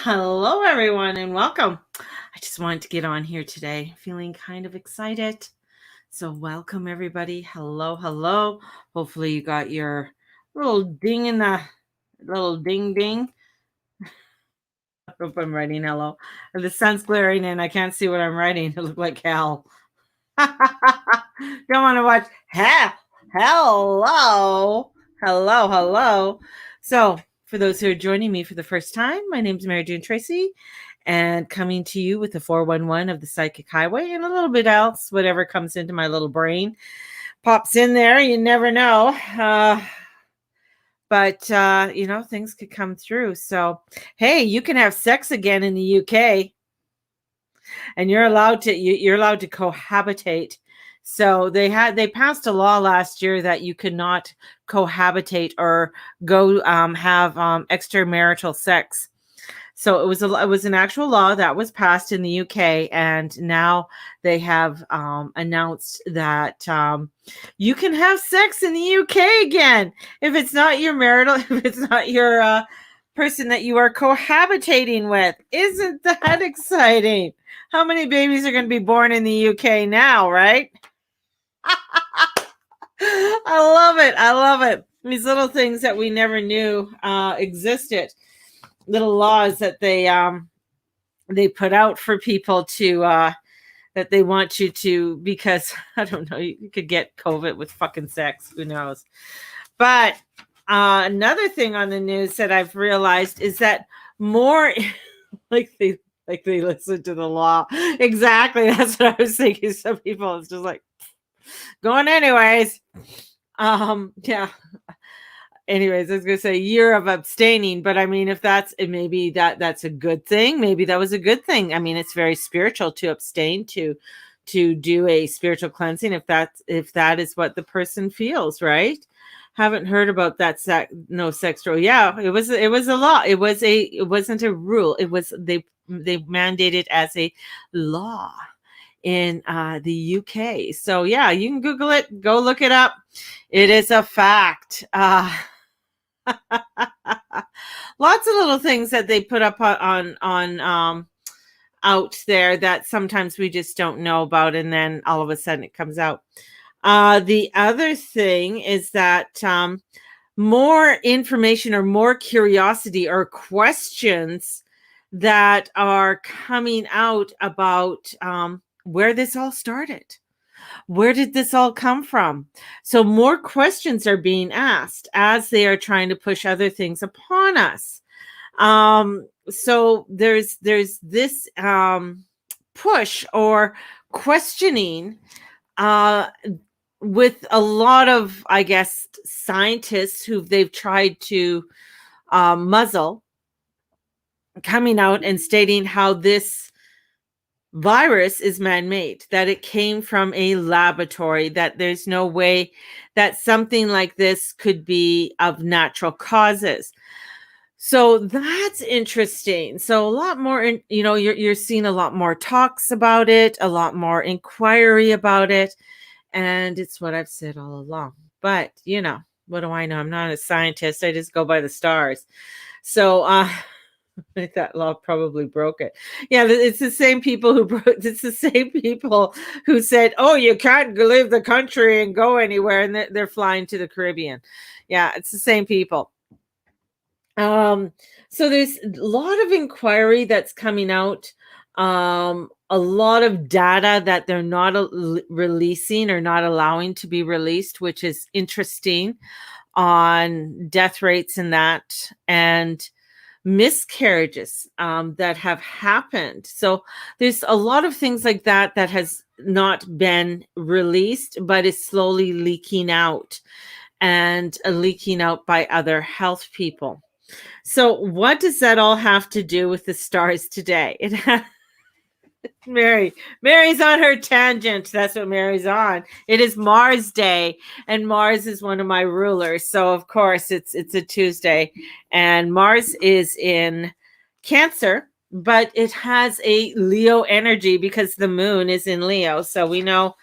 Hello, everyone, and welcome. I just wanted to get on here today, feeling kind of excited. So, welcome, everybody. Hello, hello. Hopefully, you got your little ding in the little ding ding. I hope I'm writing hello. The sun's glaring in. I can't see what I'm writing. It looked like hell. Don't want to watch hell. Hello. Hello, hello. So, for those who are joining me for the first time, my name is Mary Jane Tracy, and coming to you with the 411 of the Psychic Highway and a little bit else, whatever comes into my little brain pops in there. You never know. But things could come through. So, hey, you can have sex again in the UK, and you're allowed to cohabitate. So they passed a law last year that you could not cohabitate or go have extramarital sex. So it was an actual law that was passed in the UK, and now they have announced that you can have sex in the UK again if it's not your marital, if it's not your person that you are cohabitating with. Isn't that exciting? How many babies are going to be born in the UK now, right? I love it. I love it. These little things that we never knew existed. Little laws that they put out for people to that they want you to, because I don't know, you could get COVID with fucking sex. Who knows? But another thing on the news that I've realized is that more like they listen to the law. Exactly. That's what I was thinking. Some people, it's just like going anyways. Yeah. Anyways, I was gonna say year of abstaining, but I mean, if maybe that's a good thing. Maybe that was a good thing. I mean, it's very spiritual to abstain, to do a spiritual cleansing, if that is what the person feels, right? Haven't heard about that no sex rule. Yeah, it was a law. It wasn't a rule. It was they mandated as a law in the UK. So yeah, you can Google it, go look it up. It is a fact. Lots of little things that they put up on out there that sometimes we just don't know about, and then all of a sudden it comes out. The other thing is that more information or more curiosity or questions that are coming out about where this all started. Where did this all come from? So more questions are being asked as they are trying to push other things upon us. So there's this push or questioning with a lot of, I guess, scientists who they've tried to muzzle, coming out and stating how this virus is man-made, that it came from a laboratory, that there's no way that something like this could be of natural causes. So that's interesting. So a lot more, you're seeing a lot more talks about it, a lot more inquiry about it, and it's what I've said all along. But what do I know? I'm not a scientist. I just go by the stars. So that law probably broke it. Yeah, it's the same people it's the same people who said, "Oh, you can't leave the country and go anywhere," and they're flying to the Caribbean. Yeah, it's the same people. So there's a lot of inquiry that's coming out. A lot of data that they're not releasing or not allowing to be released, which is interesting, on death rates and that, and miscarriages that have happened. So there's a lot of things like that has not been released, but is slowly leaking out, and leaking out by other health people. So what does that all have to do with the stars today? Mary's on her tangent. That's what Mary's on. It is Mars Day, and Mars is one of my rulers. So of course it's a Tuesday, and Mars is in Cancer, but it has a Leo energy because the moon is in Leo. So we know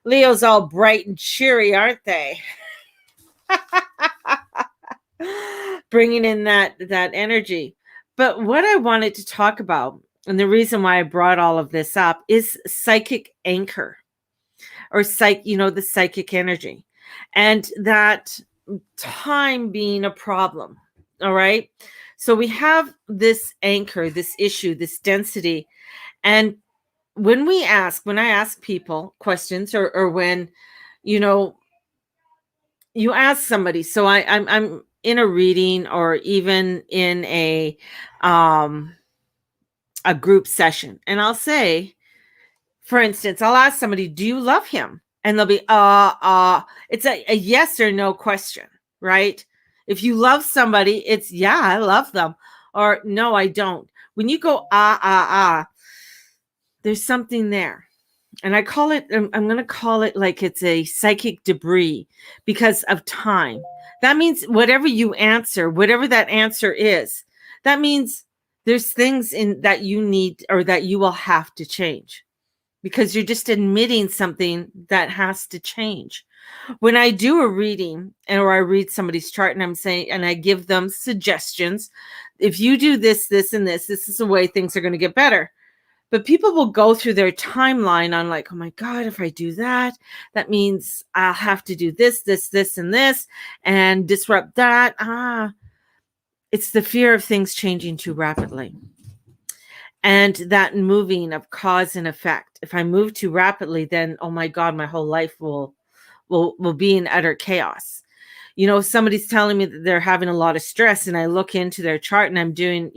Leo's all bright and cheery, aren't they? Bringing in that energy. But what I wanted to talk about, and the reason why I brought all of this up, is psychic anchor, or the psychic energy, and that time being a problem. All right. So we have this anchor, this issue, this density. And when I ask people questions, or when, you know, you ask somebody, so I'm in a reading, or even in a group session, and I'll say, for instance, I'll ask somebody, do you love him? And they'll be, it's a yes or no question, right? If you love somebody, it's, yeah, I love them, or no, I don't. When you go, there's something there. And I'm going to call it like it's a psychic debris because of time. That means whatever you answer, whatever that answer is, that means there's things in that you need, or that you will have to change, because you're just admitting something that has to change. When I do a reading, or I read somebody's chart, and I'm saying, and I give them suggestions, if you do this, this, and this is the way things are going to get better. But people will go through their timeline on like, oh my God, if I do that, that means I'll have to do this, this, this, and this, and disrupt that. It's the fear of things changing too rapidly. And that moving of cause and effect. If I move too rapidly, then, oh my God, my whole life will be in utter chaos. If somebody's telling me that they're having a lot of stress, and I look into their chart, and I'm doing,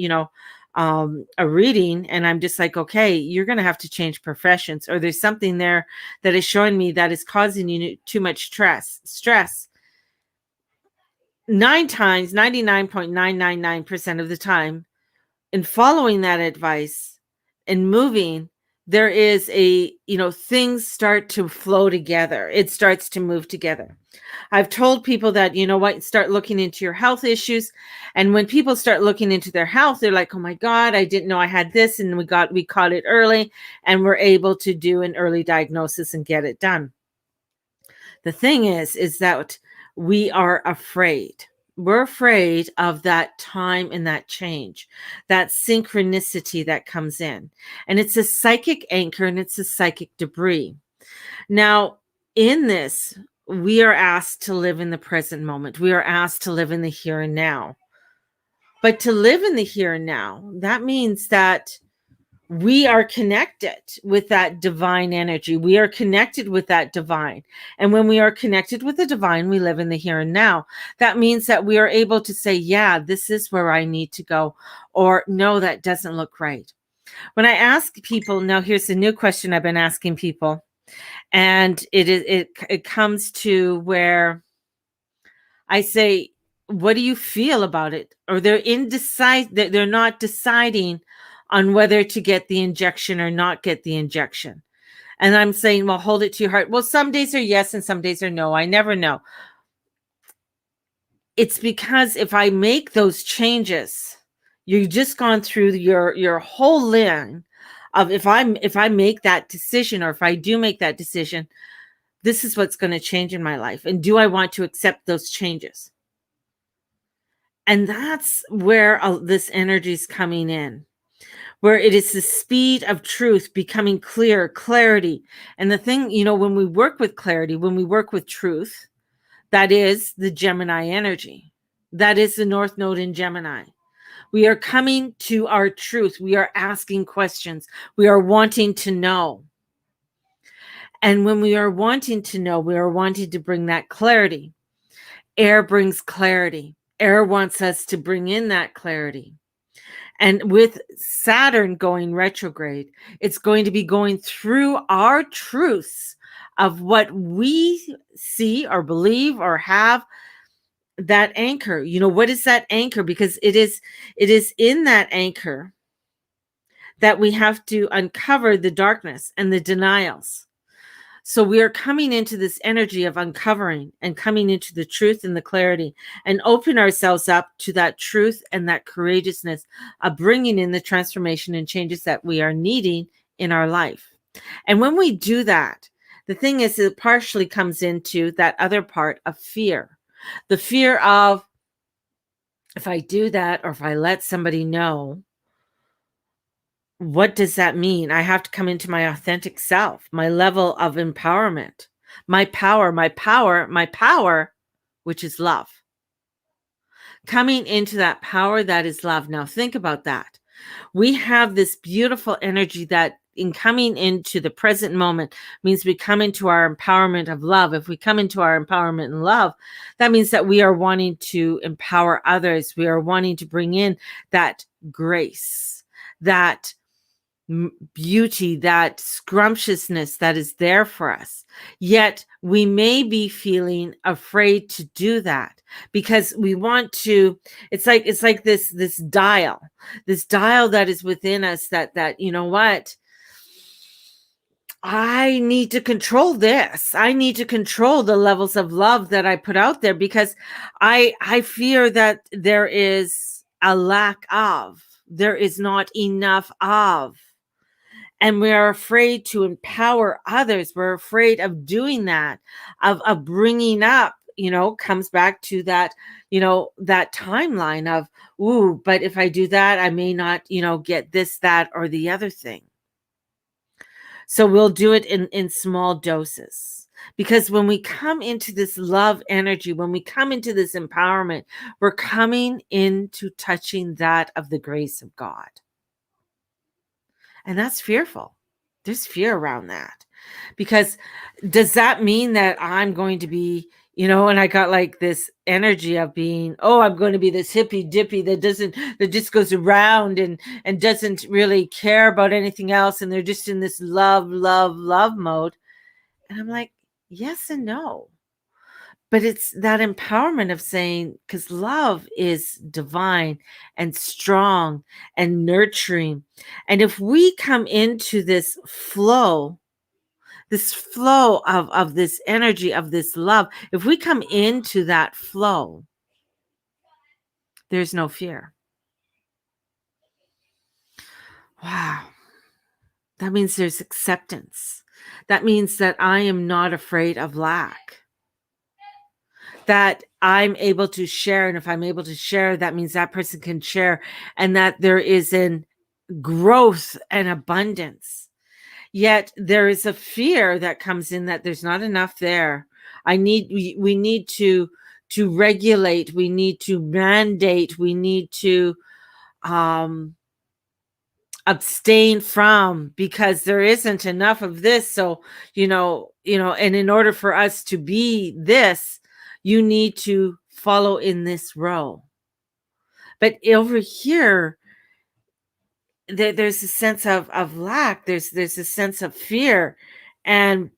a reading, and I'm just like, okay, you're going to have to change professions, or there's something there that is showing me that is causing you too much stress. 99.999% of the time, in following that advice and moving, there is things start to flow together. It starts to move together. I've told people that, start looking into your health issues. And when people start looking into their health, they're like, oh my God, I didn't know I had this. And we caught it early, and we're able to do an early diagnosis and get it done. The thing is that we are afraid. We're afraid of that time and that change, that synchronicity that comes in. And it's a psychic anchor, and it's a psychic debris. Now, in this, we are asked to live in the present moment. We are asked to live in the here and now. But to live in the here and now, that means that we are connected with that divine energy. We are connected with that divine. And when we are connected with the divine, we live in the here and now. That means that we are able to say, yeah, this is where I need to go, or no, that doesn't look right. When I ask people, now here's a new question I've been asking people. And it comes to where I say, what do you feel about it? Or they're not deciding on whether to get the injection or not get the injection. And I'm saying, well, hold it to your heart. Well, some days are yes and some days are no. I never know. It's because if I make those changes, you've just gone through your whole line of, if I make that decision, or if I do make that decision, this is what's going to change in my life. And do I want to accept those changes? And that's where this energy is coming in, where it is the speed of truth becoming clear, clarity. And the thing, when we work with clarity, when we work with truth, that is the Gemini energy. That is the North Node in Gemini. We are coming to our truth. We are asking questions. We are wanting to know. And when we are wanting to know, we are wanting to bring that clarity. Air brings clarity. Air wants us to bring in that clarity. And with Saturn going retrograde, it's going to be going through our truths of what we see or believe or have, that anchor. What is that anchor? Because it is in that anchor that we have to uncover the darkness and the denials. So we are coming into this energy of uncovering and coming into the truth and the clarity, and open ourselves up to that truth and that courageousness of bringing in the transformation and changes that we are needing in our life. And when we do that, the thing is, it partially comes into that other part of fear. The fear of if I do that, or if I let somebody know, what does that mean? I have to come into my authentic self, my level of empowerment, my power, my power, my power, which is love. Coming into that power that is love. Now, think about that. We have this beautiful energy that, in coming into the present moment, means we come into our empowerment of love. If we come into our empowerment in love, that means that we are wanting to empower others. We are wanting to bring in that grace, that beauty, that scrumptiousness that is there for us. Yet we may be feeling afraid to do that because we want to. It's like this dial that is within us, that you know what, I need to control this. I need to control the levels of love that I put out there, because I fear that there is a lack of, there is not enough of. And we are afraid to empower others. We're afraid of doing that, of bringing up, comes back to that, that timeline of, ooh, but if I do that, I may not, get this, that, or the other thing. So we'll do it in small doses. Because when we come into this love energy, when we come into this empowerment, we're coming into touching that of the grace of God. And that's fearful. There's fear around that. Because does that mean that I'm going to be, and I got like this energy of being, oh, I'm going to be this hippy dippy that just goes around and doesn't really care about anything else. And they're just in this love, love, love mode. And I'm like, yes and no. But it's that empowerment of saying, because love is divine and strong and nurturing. And if we come into this flow of this energy, of this love, if we come into that flow, there's no fear. Wow. That means there's acceptance. That means that I am not afraid of lack. That I'm able to share. And if I'm able to share, that means that person can share, and that there is an growth and abundance. Yet there is a fear that comes in that there's not enough there. We need to regulate, we need to mandate, we need to abstain from, because there isn't enough of this. So, and in order for us to be this, you need to follow in this row. But over here, there's a sense of lack. There's a sense of fear, and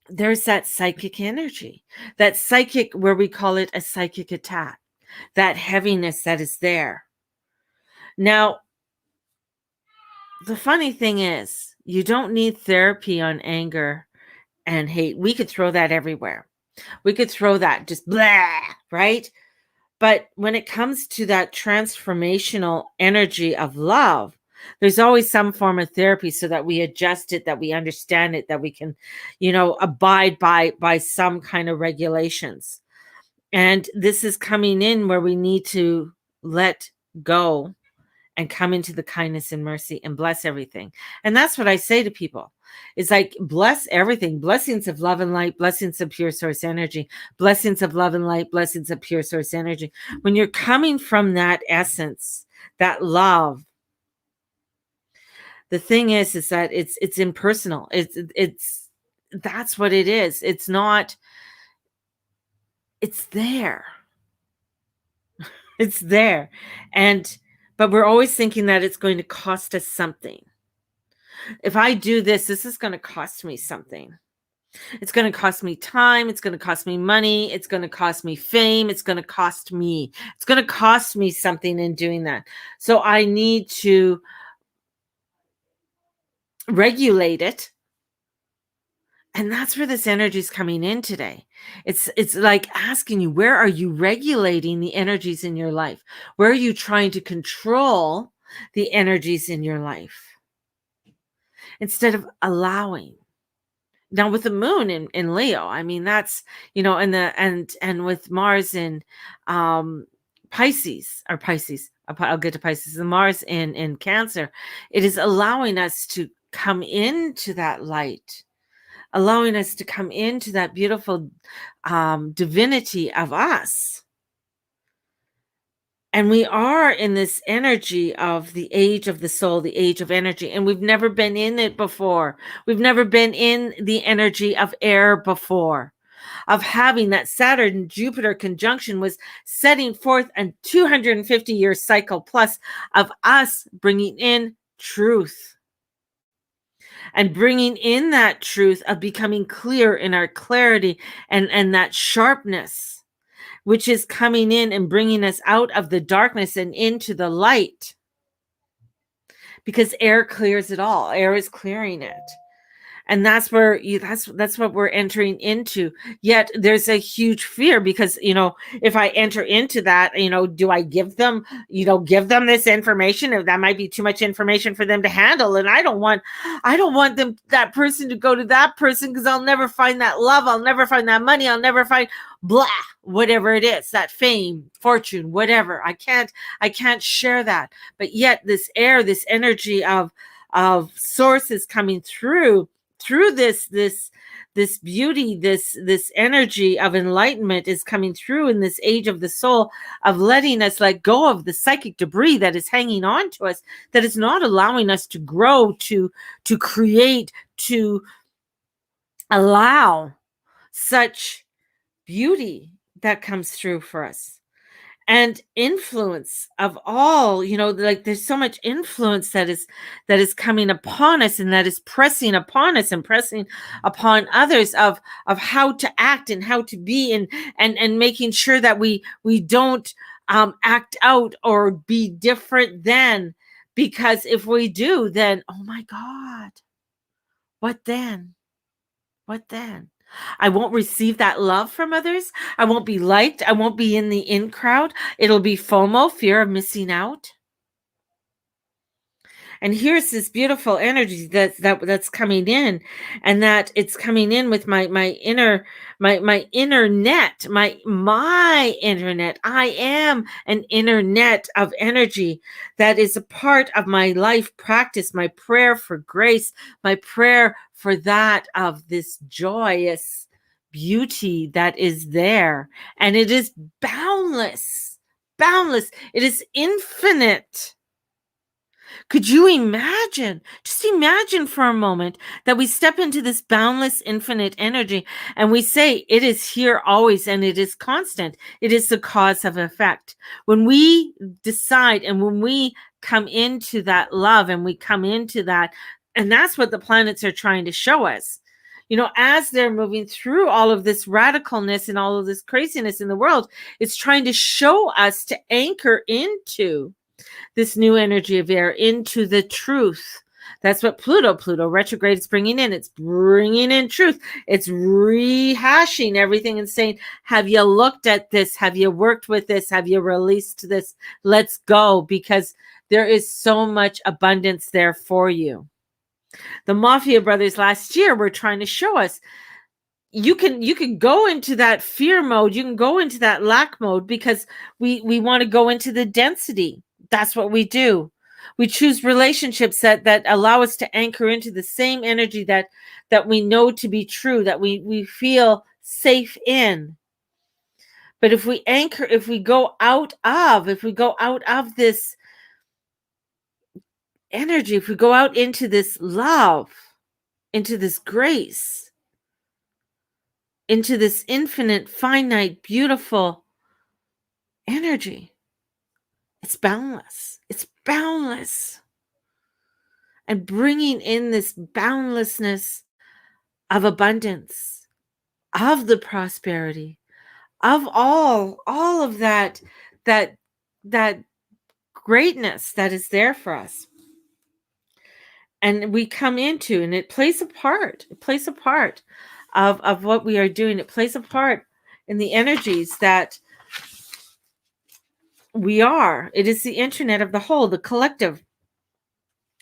there's that psychic energy, that psychic, where we call it a psychic attack, that heaviness that is there. Now, the funny thing is, you don't need therapy on anger and hate. We could throw that everywhere. We could throw that just blah, right? But when it comes to that transformational energy of love, there's always some form of therapy so that we adjust it, that we understand it, that we can, abide by some kind of regulations. And this is coming in where we need to let go and come into the kindness and mercy and bless everything. And that's what I say to people. It's like, bless everything. Blessings of love and light, blessings of pure source energy, blessings of love and light, blessings of pure source energy. When you're coming from that essence, that love, the thing is that it's impersonal. It's that's what it is. It's not, it's there. It's there. But we're always thinking that it's going to cost us something. If I do this is going to cost me something. It's going to cost me time. It's going to cost me money. It's going to cost me fame. It's going to cost me something in doing that. So I need to regulate it. And that's where this energy is coming in today. It's like asking you, where are you regulating the energies in your life? Where are you trying to control the energies in your life instead of allowing? Now with the moon in Leo, I mean, that's, and with Mars in Pisces, or Pisces, I'll get to Pisces, the Mars in Cancer, it is allowing us to come into that light, allowing us to come into that beautiful divinity of us. And we are in this energy of the age of the soul, the age of energy, and we've never been in it before. We've never been in the energy of air before. Of having that Saturn Jupiter conjunction was setting forth a 250-year cycle plus of us bringing in truth, and bringing in that truth of becoming clear in our clarity and that sharpness, which is coming in and bringing us out of the darkness and into the light, because air clears it all. Air is clearing it. And that's where that's what we're entering into. Yet there's a huge fear, because, if I enter into that, do I give them this information? If that might be too much information for them to handle. And I don't want that person to go to that person, because I'll never find that love. I'll never find that money. I'll never find blah, whatever it is, that fame, fortune, whatever. I can't share that. But yet this air, this energy of source is coming through this beauty, this energy of enlightenment is coming through in this age of the soul, of letting us let go of the psychic debris that is hanging on to us, that is not allowing us to grow, to create, to allow such beauty that comes through for us. And influence of all, there's so much influence that is coming upon us, and that is pressing upon us and pressing upon others of how to act and how to be, and making sure that we don't act out or be different than, because if we do, then, oh my God, what then? I won't receive that love from others. I won't be liked. I won't be in the in crowd. It'll be FOMO, fear of missing out. And here's this beautiful energy that's coming in, and that it's coming in with my inner internet, my internet. I am an internet of energy that is a part of my life practice, my prayer for grace, my prayer for that of this joyous beauty that is there. And it is boundless. It is infinite. Could you imagine? Just imagine for a moment that we step into this boundless, infinite energy, and we say it is here always, and it is constant. It is the cause of effect. When we decide, and when we come into that love, and we come into that, and that's what the planets are trying to show us. As they're moving through all of this radicalness and all of this craziness in the world, it's trying to show us to anchor into this new energy of air, into the truth. That's what Pluto retrograde is bringing in. It's bringing in truth. It's rehashing everything and saying, have you looked at this? Have you worked with this? Have you released this? Let's go, because there is so much abundance there for you. The Mafia brothers last year were trying to show us you can go into that fear mode. You can go into that lack mode, because we want to go into the density. That's what we do. We choose relationships that allow us to anchor into the same energy that we know to be true, that we feel safe in. But if we go out of this energy, if we go out into this love, into this grace, into this infinite, finite, beautiful energy, it's boundless. It's boundless. And bringing in this boundlessness of abundance, of the prosperity, of all of that greatness that is there for us. And we come into, and it plays a part. It plays a part of what we are doing. It plays a part in the energies that we are. It is the internet of the whole, the collective,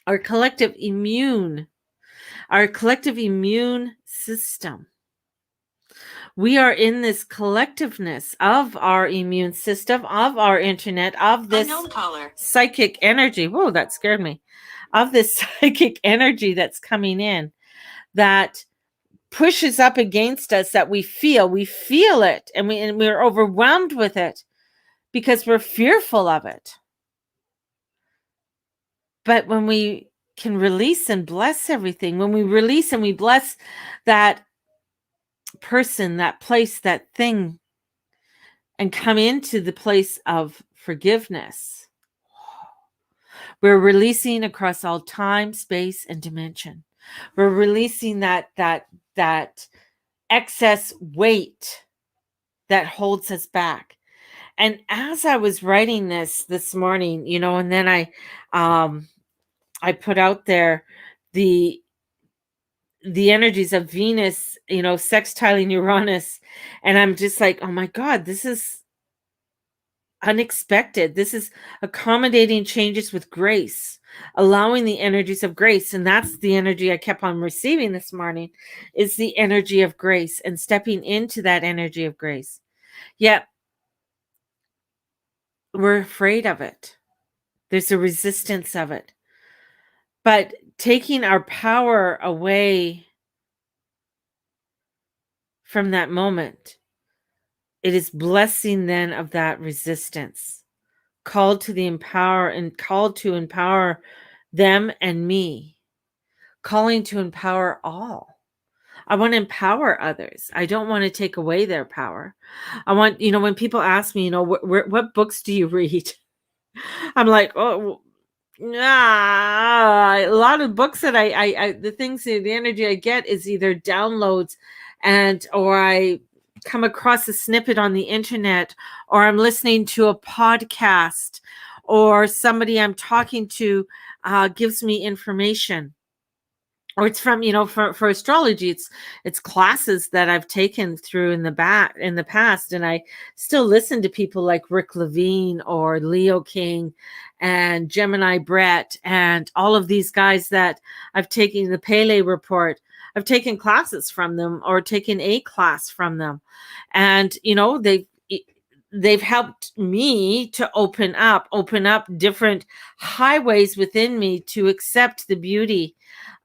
our collective immune system. We are in this collectiveness of our immune system, of our internet, of this psychic energy. Whoa, that scared me. Of this psychic energy that's coming in that pushes up against us, that we feel it, and we're overwhelmed with it because we're fearful of it. But when we can release and bless everything, when we release and we bless that person, that place, that thing, and come into the place of forgiveness, we're releasing across all time, space, and dimension. We're releasing that excess weight that holds us back. And as I was writing this morning, and then I put out there the energies of Venus, sextiling Uranus, and I'm just like, oh my God, this is unexpected. This is accommodating changes with grace, allowing the energies of grace. And that's the energy I kept on receiving this morning, is the energy of grace and stepping into that energy of grace. Yet we're afraid of it. There's a resistance of it. But taking our power away from that moment, it is blessing then of that resistance, called to empower them and me, calling to empower all. I want to empower others. I don't want to take away their power. I want, when people ask me, what books do you read? I'm like, oh, a lot of books that the energy I get is either downloads or I come across a snippet on the internet, or I'm listening to a podcast, or somebody I'm talking to gives me information. Or it's from, for astrology, it's classes that I've taken through in the past, and I still listen to people like Rick Levine or Leo King and Gemini Brett and all of these guys that I've taken the Pele Report. I've taken classes from them or taken a class from them, and they've helped me to open up different highways within me to accept the beauty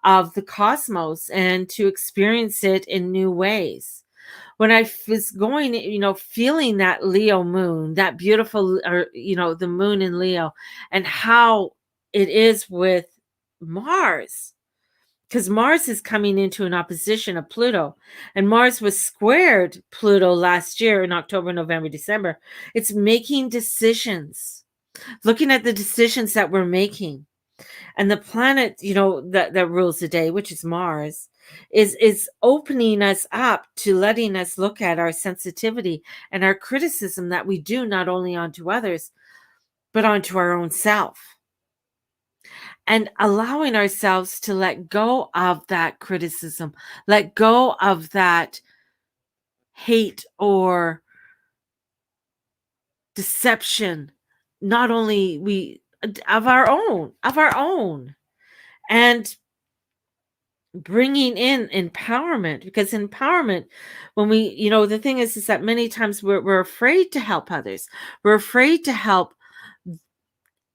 of the cosmos and to experience it in new ways. When I was going, feeling that Leo moon, that beautiful, the moon in Leo, and how it is with Mars, because Mars is coming into an opposition of Pluto, and Mars was squared Pluto last year in October, November, December. It's making decisions, looking at the decisions that we're making. And the planet, that rules the day, which is Mars, is opening us up to letting us look at our sensitivity and our criticism that we do not only onto others, but onto our own self. And allowing ourselves to let go of that criticism, let go of that hate or deception, not only of our own, and bringing in empowerment, because empowerment, when we, the thing is that many times we're afraid to help others. We're afraid to help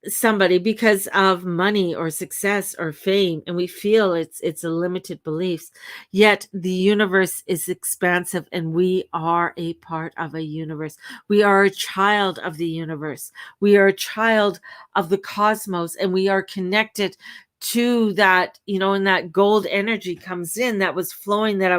somebody because of money or success or fame, and we feel it's a limited beliefs. Yet the universe is expansive, and we are a part of a universe. We are a child of the universe. We are a child of the cosmos, and we are connected to that, and that gold energy comes in, that was flowing, that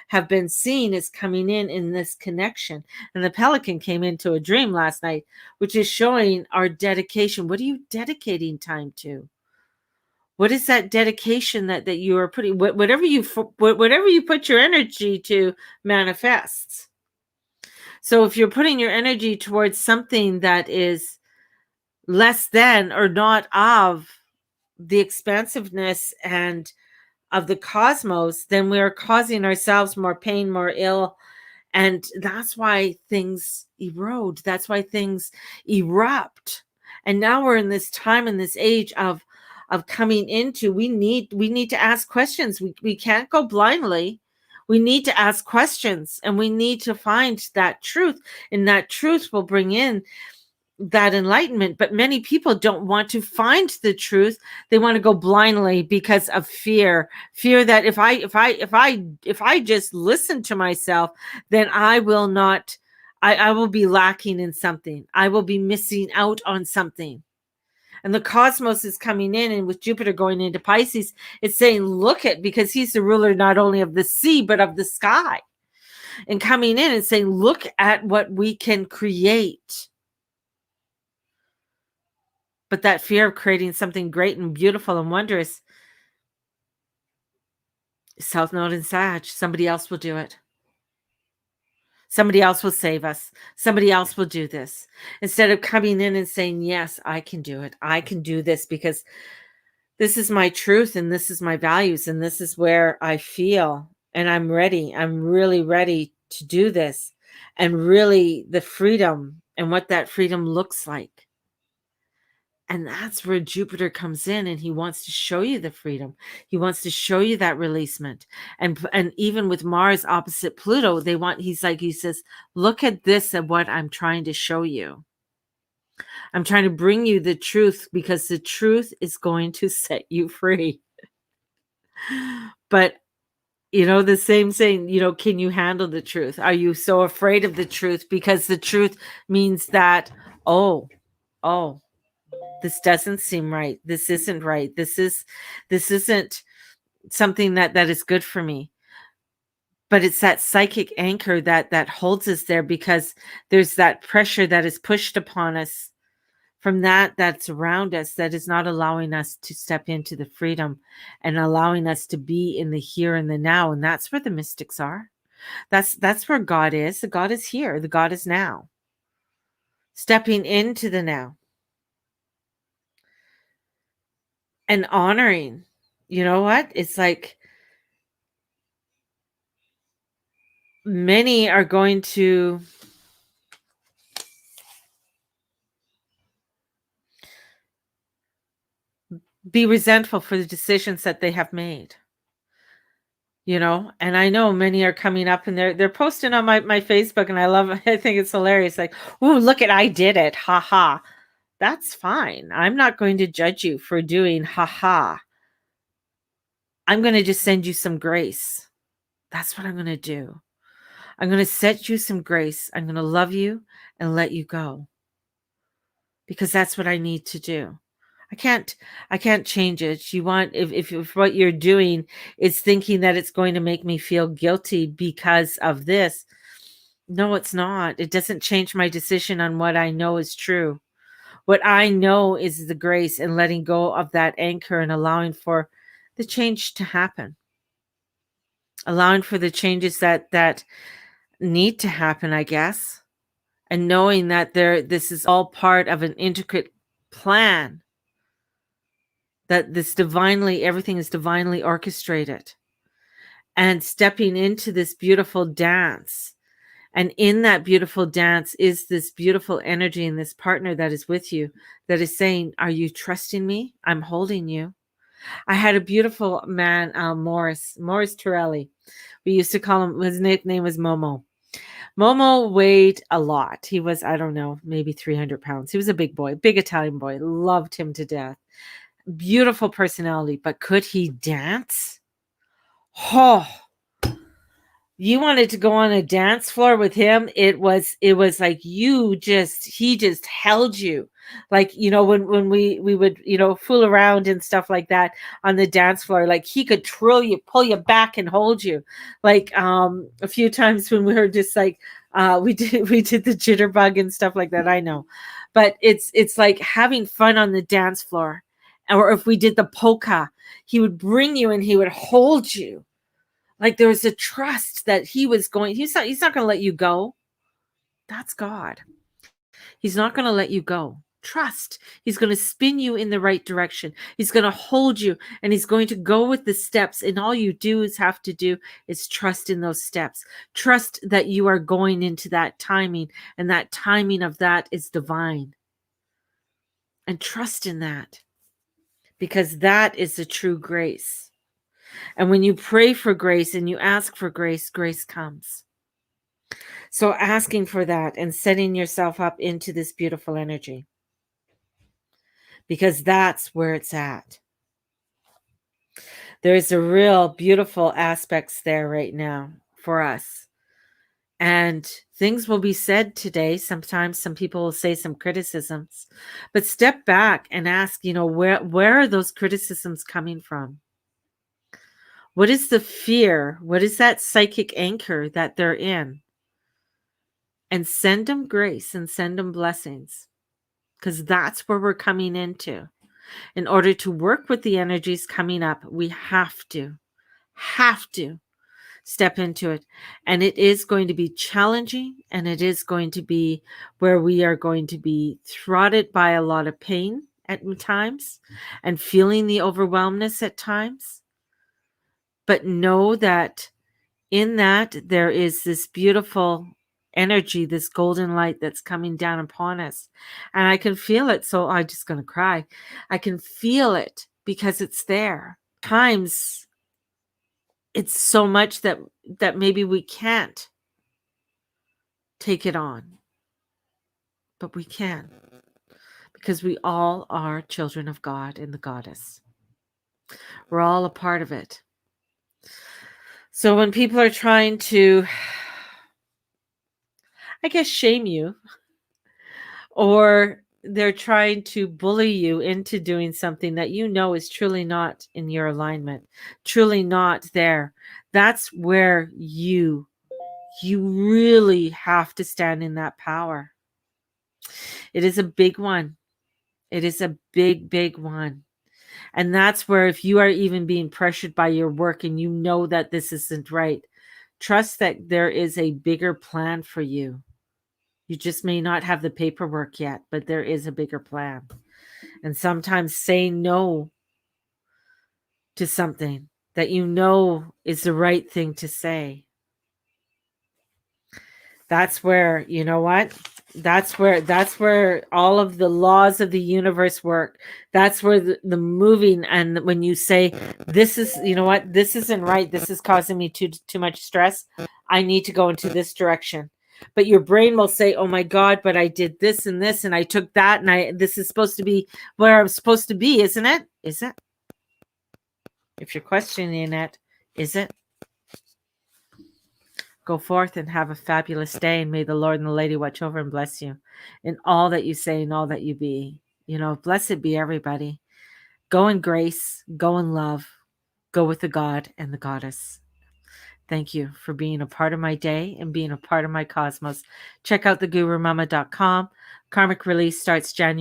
have been seeing is coming in this connection. And the pelican came into a dream last night, which is showing our dedication. What are you dedicating time to? What is that dedication that you are putting, whatever you put your energy to manifests. So if you're putting your energy towards something that is less than or not of the expansiveness and of the cosmos, then we are causing ourselves more pain, more ill. And that's why things erode. That's why things erupt. And now we're in this time, in this age of coming into, we need to ask questions. We can't go blindly. We need to ask questions, and we need to find that truth, and that truth will bring in that enlightenment. But many people don't want to find the truth. They want to go blindly because of fear that if I just listen to myself, then I will not, I will be lacking in something. I will be missing out on something. And the cosmos is coming in, and with Jupiter going into Pisces, it's saying, look at, because he's the ruler not only of the sea, but of the sky, and coming in and saying, look at what we can create. But that fear of creating something great and beautiful and wondrous, South Node and Sag, somebody else will do it. Somebody else will save us. Somebody else will do this. Instead of coming in and saying, yes, I can do it. I can do this because this is my truth, and this is my values, and this is where I feel, and I'm ready. I'm really ready to do this. And really the freedom and what that freedom looks like. And that's where Jupiter comes in, and he wants to show you the freedom. He wants to show you that releasement. And even with Mars opposite Pluto, he says, look at this and what I'm trying to show you. I'm trying to bring you the truth, because the truth is going to set you free. But the same saying, can you handle the truth? Are you so afraid of the truth? Because the truth means that, oh, this doesn't seem right. This isn't right. This isn't something that is good for me. But it's that psychic anchor that holds us there, because there's that pressure that is pushed upon us from that's around us, that is not allowing us to step into the freedom and allowing us to be in the here and the now. And that's where the mystics are. That's where God is. The God is here. The God is now. Stepping into the now. And honoring, you know what? It's like many are going to be resentful for the decisions that they have made. And I know many are coming up, and they're posting on my Facebook, and I think it's hilarious. Like, oh, look at, I did it. Ha ha. That's fine. I'm not going to judge you for doing ha ha. I'm going to just send you some grace. That's what I'm going to do. I'm going to set you some grace. I'm going to love you and let you go. Because that's what I need to do. I can't change it. You want, if what you're doing is thinking that it's going to make me feel guilty because of this. No, it's not. It doesn't change my decision on what I know is true. What I know is the grace, and letting go of that anchor and allowing for the change to happen. Allowing for the changes that need to happen, I guess. And knowing that this is all part of an intricate plan. That everything is divinely orchestrated. And stepping into this beautiful dance. And in that beautiful dance is this beautiful energy and this partner that is with you, that is saying, are you trusting me? I'm holding you. I had a beautiful man, Morris Torelli. We used to call him, his nickname was Momo. Momo weighed a lot. He was, I don't know, maybe 300 pounds. He was a big boy, big Italian boy. Loved him to death. Beautiful personality. But could he dance? Oh, you wanted to go on a dance floor with him. It was like he just held you. Like, when we would, fool around and stuff like that on the dance floor, like he could pull you back and hold you. Like, a few times when we were just like, we did the jitterbug and stuff like that. I know, but it's like having fun on the dance floor. Or if we did the polka, he would bring you and he would hold you. Like there was a trust that he's not going to let you go. That's God. He's not going to let you go. Trust. He's going to spin you in the right direction. He's going to hold you, and he's going to go with the steps. And all you have to do is trust in those steps. Trust that you are going into that timing, and that timing of that is divine. And trust in that, because that is the true grace. And when you pray for grace and you ask for grace, grace comes. So asking for that and setting yourself up into this beautiful energy, because that's where it's at. There's a real beautiful aspects there right now for us. And things will be said today. Sometimes some people will say some criticisms, but step back and ask, where are those criticisms coming from? What is the fear? What is that psychic anchor that they're in? And send them grace and send them blessings, because that's where we're coming into. In order to work with the energies coming up, we have to step into it. And it is going to be challenging, and it is going to be where we are going to be throttled by a lot of pain at times and feeling the overwhelmness at times. But know that in that there is this beautiful energy, this golden light that's coming down upon us. And I can feel it. So I'm just going to cry. I can feel it because it's there. Times it's so much that maybe we can't take it on, but we can, because we all are children of God and the Goddess. We're all a part of it. So when people are trying to, I guess, shame you, or they're trying to bully you into doing something that is truly not in your alignment, truly not there, that's where you really have to stand in that power. It is a big one. It is a big, big one. And that's where, if you are even being pressured by your work and you know that this isn't right, trust that there is a bigger plan for you. You just may not have the paperwork yet, but there is a bigger plan. And sometimes saying no to something that is the right thing to say. That's where, that's where all of the laws of the universe work. That's where the moving, and when you say, this is, this isn't right, this is causing me too much stress, I need to go into this direction. But your brain will say, oh my God, but I did this and this, and I took that, and this is supposed to be where I'm supposed to be, isn't it? Is it? If you're questioning it, is it? Go forth and have a fabulous day, and may the Lord and the Lady watch over and bless you in all that you say and all that you be. Blessed be everybody. Go in grace, go in love, go with the God and the Goddess. Thank you for being a part of my day and being a part of my cosmos. Check out thegurumama.com. Karmic release starts June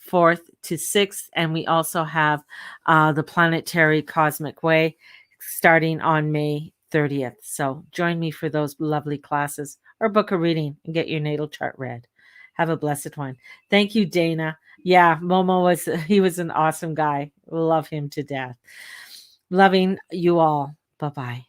4th to 6th. And we also have the Planetary Cosmic Way starting on May 30th. So join me for those lovely classes, or book a reading and get your natal chart read. Have a blessed one. Thank you, Dana. Yeah, Momo was an awesome guy. Love him to death. Loving you all. Bye-bye.